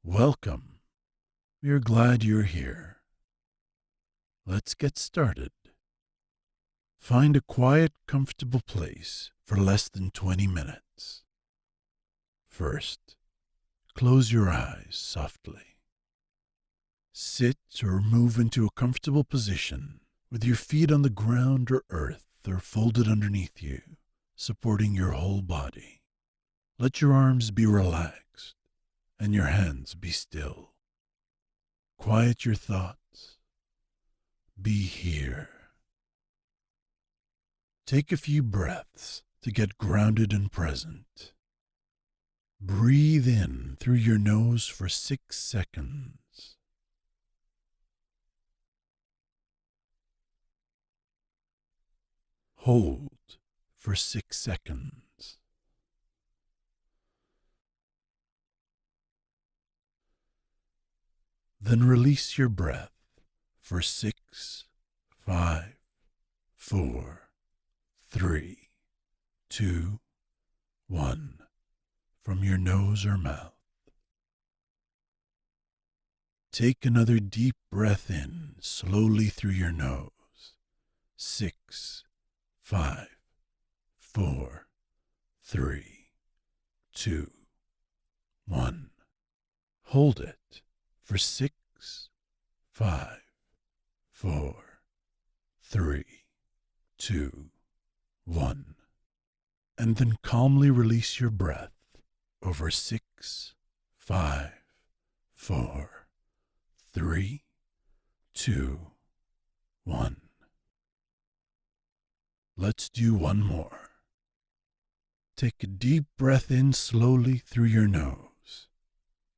Welcome. We are glad you're here. Let's get started. Find a quiet, comfortable place for less than 20 minutes. First, close your eyes softly. Sit or move into a comfortable position with your feet on the ground or earth or folded underneath you, supporting your whole body. Let your arms be relaxed and your hands be still. Quiet your thoughts. Be here. Take a few breaths to get grounded and present. Breathe in through your nose for 6 seconds. Hold for 6 seconds. Then release your breath for 6, 5, 4, 3, 2, 1 from your nose or mouth. Take another deep breath in slowly through your nose. 6, 5, 4, 3, 2, 1. Hold it for 6, 5, 4, 3, 2, 1. And then calmly release your breath over 6, 5, 4, 3, 2, 1. Let's do one more. Take a deep breath in slowly through your nose.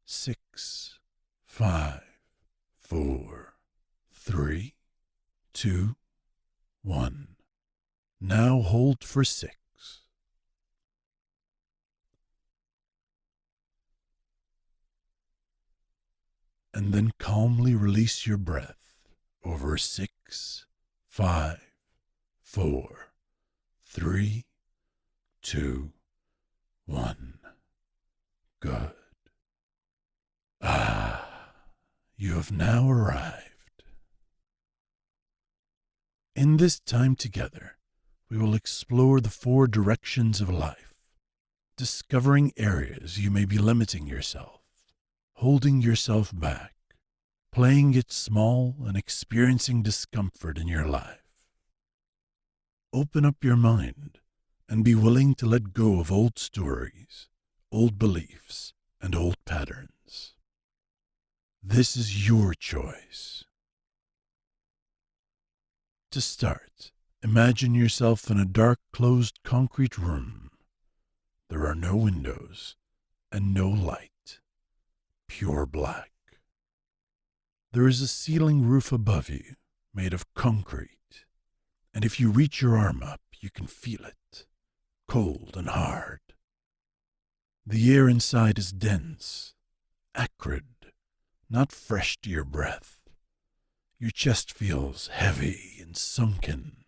6, 5, 4, 3, 2, 1. Now hold for 6. And then calmly release your breath over 6, 5, 4, 3, 2, 1. Good. You have now arrived. In this time together, we will explore the 4 directions of life, discovering areas you may be limiting yourself, holding yourself back, playing it small and experiencing discomfort in your life. Open up your mind and be willing to let go of old stories, old beliefs, and old patterns. This is your choice. To start, imagine yourself in a dark, closed concrete room. There are no windows and no light, pure black. There is a ceiling roof above you made of concrete, and if you reach your arm up, you can feel it, cold and hard. The air inside is dense, acrid, not fresh to your breath. Your chest feels heavy and sunken.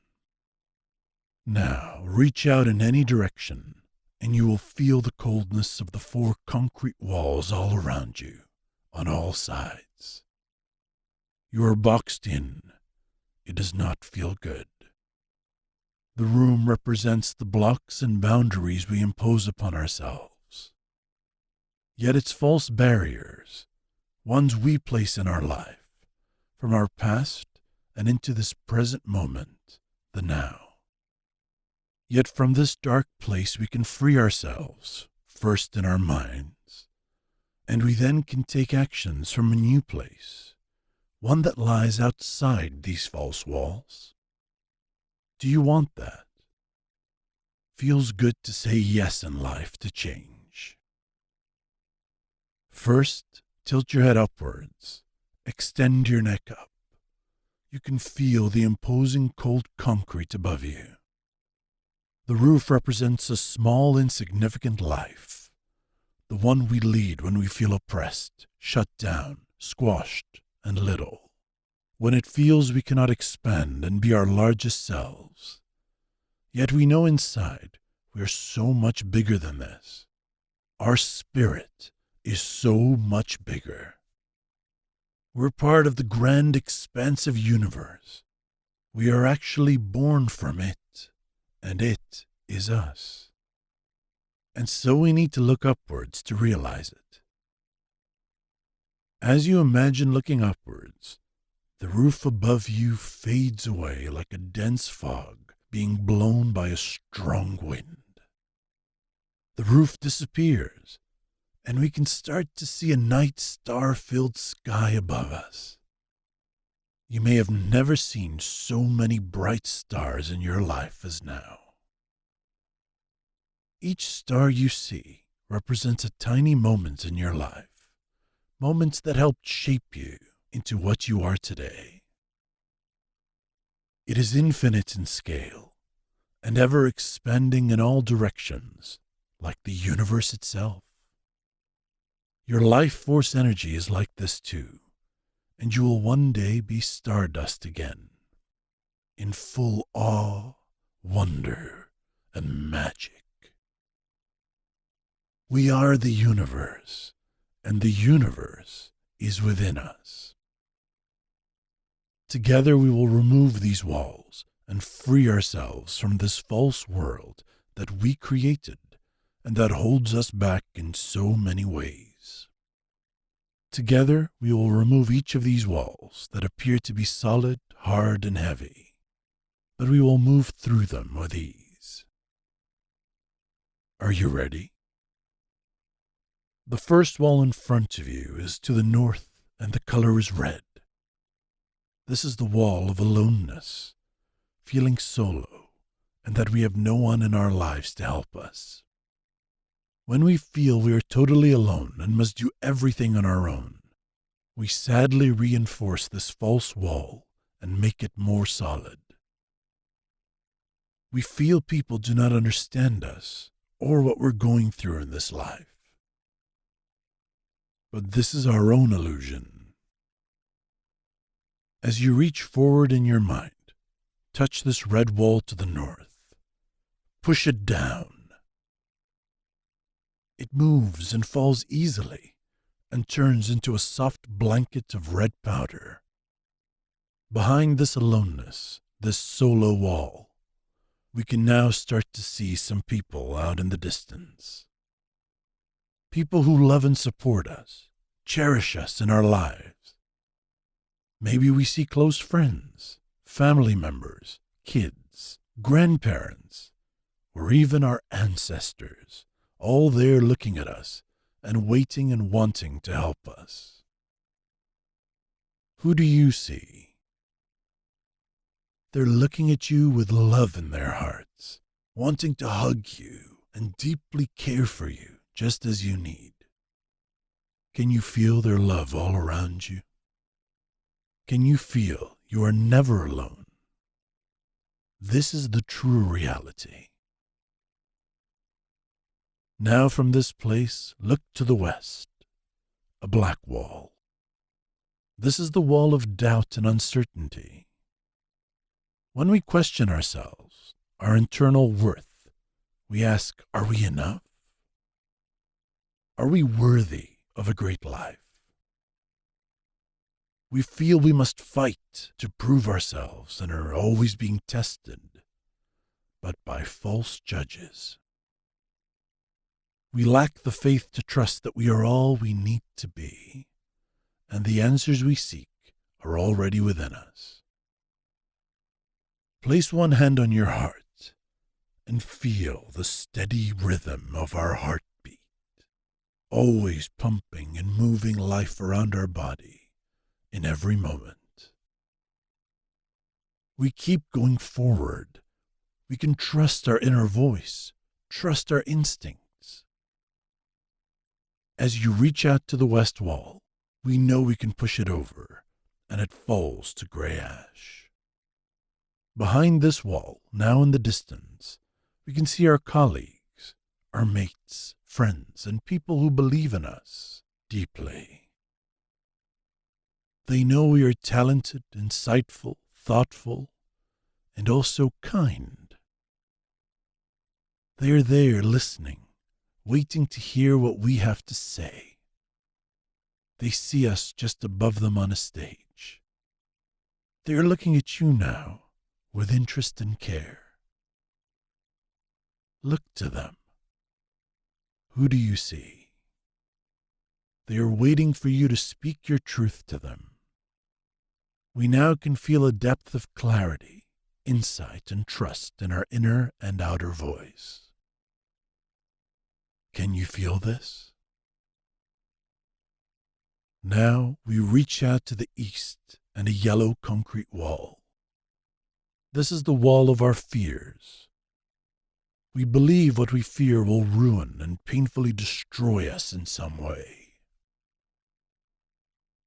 Now reach out in any direction, and you will feel the coldness of the 4 concrete walls all around you, on all sides. You are boxed in. It does not feel good. The room represents the blocks and boundaries we impose upon ourselves. Yet it's false barriers, ones we place in our life, from our past and into this present moment, the now. Yet from this dark place we can free ourselves, first in our minds, and we then can take actions from a new place, one that lies outside these false walls. Do you want that? Feels good to say yes in life to change. First, tilt your head upwards. Extend your neck up. You can feel the imposing cold concrete above you. The roof represents a small, insignificant life, the one we lead when we feel oppressed, shut down, squashed, and little. When it feels we cannot expand and be our largest selves. Yet we know inside we are so much bigger than this. Our spirit is so much bigger. We're part of the grand expansive universe. We are actually born from it, and it is us. And so we need to look upwards to realize it. As you imagine looking upwards, the roof above you fades away like a dense fog being blown by a strong wind. The roof disappears, and we can start to see a night star-filled sky above us. You may have never seen so many bright stars in your life as now. Each star you see represents a tiny moment in your life, moments that helped shape you into what you are today. It is infinite in scale and ever expanding in all directions, like the universe itself. Your life force energy is like this too, and you will one day be stardust again, in full awe, wonder, and magic. We are the universe, and the universe is within us. Together we will remove these walls and free ourselves from this false world that we created and that holds us back in so many ways. Together we will remove each of these walls that appear to be solid, hard, and heavy, but we will move through them with ease. Are you ready? The first wall in front of you is to the north, and the color is red. This is the wall of aloneness, feeling solo, and that we have no one in our lives to help us. When we feel we are totally alone and must do everything on our own, we sadly reinforce this false wall and make it more solid. We feel people do not understand us or what we're going through in this life. But this is our own illusion. As you reach forward in your mind, touch this red wall to the north. Push it down. It moves and falls easily and turns into a soft blanket of red powder. Behind this aloneness, this solo wall, we can now start to see some people out in the distance. People who love and support us, cherish us in our lives. Maybe we see close friends, family members, kids, grandparents, or even our ancestors, all there looking at us and waiting and wanting to help us. Who do you see? They're looking at you with love in their hearts, wanting to hug you and deeply care for you just as you need. Can you feel their love all around you? Can you feel you are never alone? This is the true reality. Now from this place, look to the west, a black wall. This is the wall of doubt and uncertainty. When we question ourselves, our internal worth, we ask, are we enough? Are we worthy of a great life? We feel we must fight to prove ourselves and are always being tested, but by false judges. We lack the faith to trust that we are all we need to be, and the answers we seek are already within us. Place one hand on your heart and feel the steady rhythm of our heartbeat, always pumping and moving life around our body in every moment. We keep going forward. We can trust our inner voice, trust our instincts. As you reach out to the west wall, we know we can push it over, and it falls to gray ash. Behind this wall, now in the distance, we can see our colleagues, our mates, friends, and people who believe in us deeply. They know we are talented, insightful, thoughtful, and also kind. They are there listening, waiting to hear what we have to say, They see us just above them on a stage. They are looking at you now with interest and care. Look to them. Who do you see? They are waiting for you to speak your truth to them. We now can feel a depth of clarity, insight, and trust in our inner and outer voice. Can you feel this? Now we reach out to the east and a yellow concrete wall. This is the wall of our fears. We believe what we fear will ruin and painfully destroy us in some way.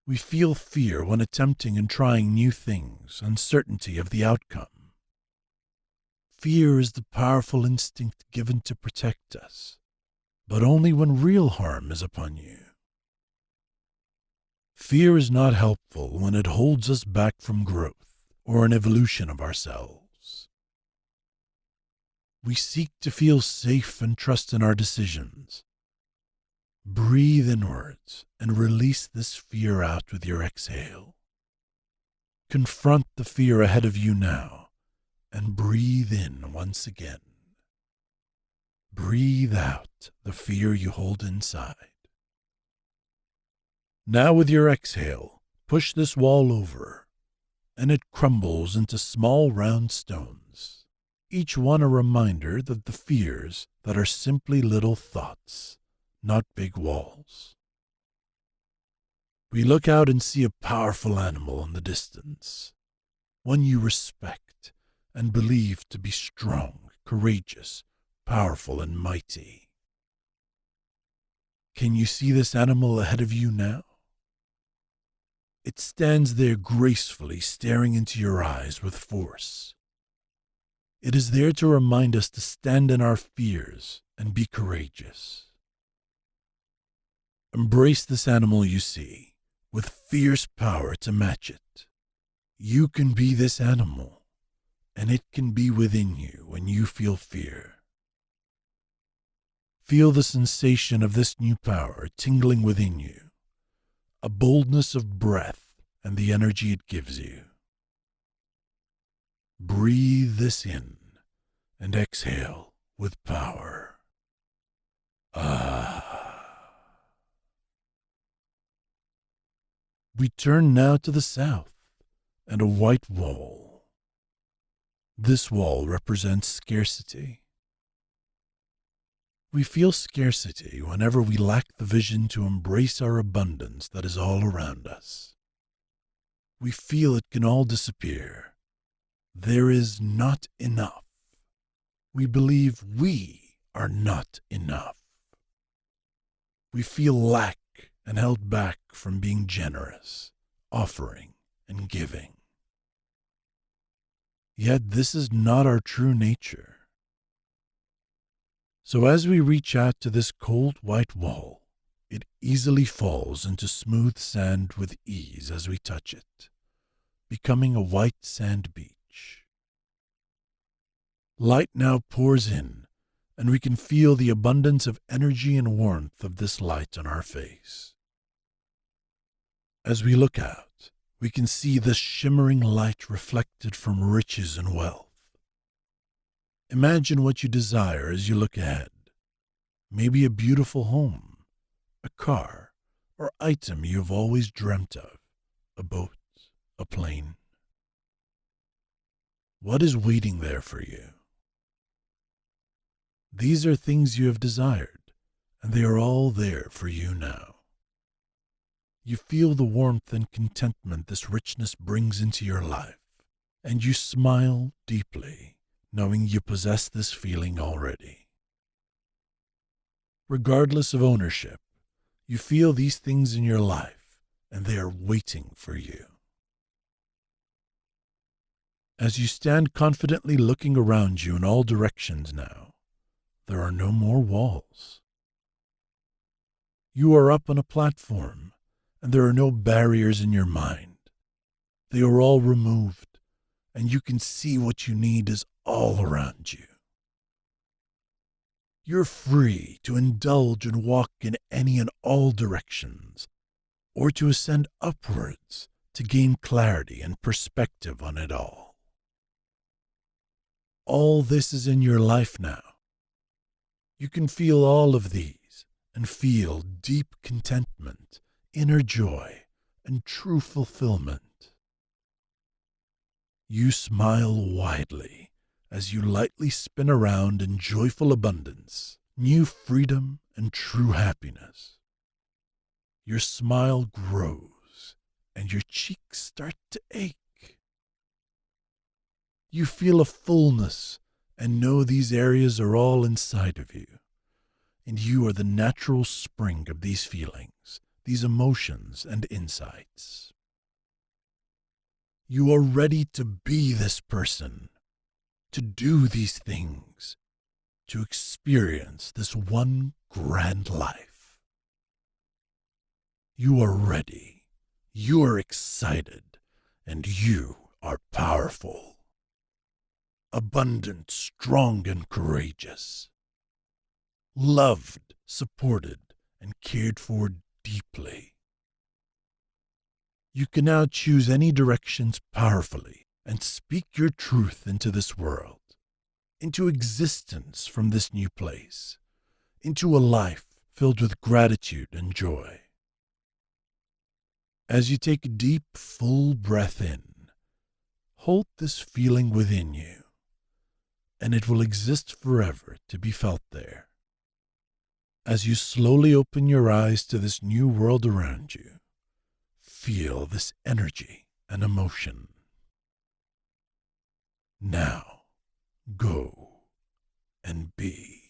We feel fear when attempting and trying new things, uncertainty of the outcome. Fear is the powerful instinct given to protect us, but only when real harm is upon you. Fear is not helpful when it holds us back from growth or an evolution of ourselves. We seek to feel safe and trust in our decisions. Breathe inwards and release this fear out with your exhale. Confront the fear ahead of you now and breathe in once again. Breathe out the fear you hold inside. Now with your exhale, push this wall over, and it crumbles into small round stones, each one a reminder that the fears that are simply little thoughts, not big walls. We look out and see a powerful animal in the distance, one you respect and believe to be strong, courageous, powerful, and mighty. Can you see this animal ahead of you now? It stands there gracefully, staring into your eyes with force. It is there to remind us to stand in our fears and be courageous. Embrace this animal you see, with fierce power to match it. You can be this animal, and it can be within you when you feel fear. Feel the sensation of this new power tingling within you, a boldness of breath and the energy it gives you. Breathe this in and exhale with power. We turn now to the south and a white wall. This wall represents scarcity. We feel scarcity whenever we lack the vision to embrace our abundance that is all around us. We feel it can all disappear. There is not enough. We believe we are not enough. We feel lack and held back from being generous, offering, and giving. Yet this is not our true nature. So as we reach out to this cold white wall, it easily falls into smooth sand with ease as we touch it, becoming a white sand beach. Light now pours in, and we can feel the abundance of energy and warmth of this light on our face. As we look out, we can see this shimmering light reflected from riches and wealth. Imagine what you desire as you look ahead. Maybe a beautiful home, a car, or item you have always dreamt of, a boat, a plane. What is waiting there for you? These are things you have desired, and they are all there for you now. You feel the warmth and contentment this richness brings into your life, and you smile deeply, knowing you possess this feeling already. Regardless of ownership, you feel these things in your life, and they are waiting for you. As you stand confidently looking around you in all directions now, there are no more walls. You are up on a platform, and there are no barriers in your mind. They are all removed, and you can see what you need is all around you. You're free to indulge and walk in any and all directions, or to ascend upwards to gain clarity and perspective on it all. All this is in your life now. You can feel all of these and feel deep contentment, inner joy, and true fulfillment. You smile widely as you lightly spin around in joyful abundance, new freedom, and true happiness. Your smile grows and your cheeks start to ache. You feel a fullness and know these areas are all inside of you, and you are the natural spring of these feelings, these emotions and insights. You are ready to be this person, to do these things, to experience this one grand life. You are ready, you are excited, and you are powerful, abundant, strong, and courageous, loved, supported, and cared for deeply. You can now choose any directions powerfully and speak your truth into this world, into existence from this new place, into a life filled with gratitude and joy. As you take a deep, full breath in, hold this feeling within you, and it will exist forever to be felt there. As you slowly open your eyes to this new world around you, feel this energy and emotion. Now, go and be.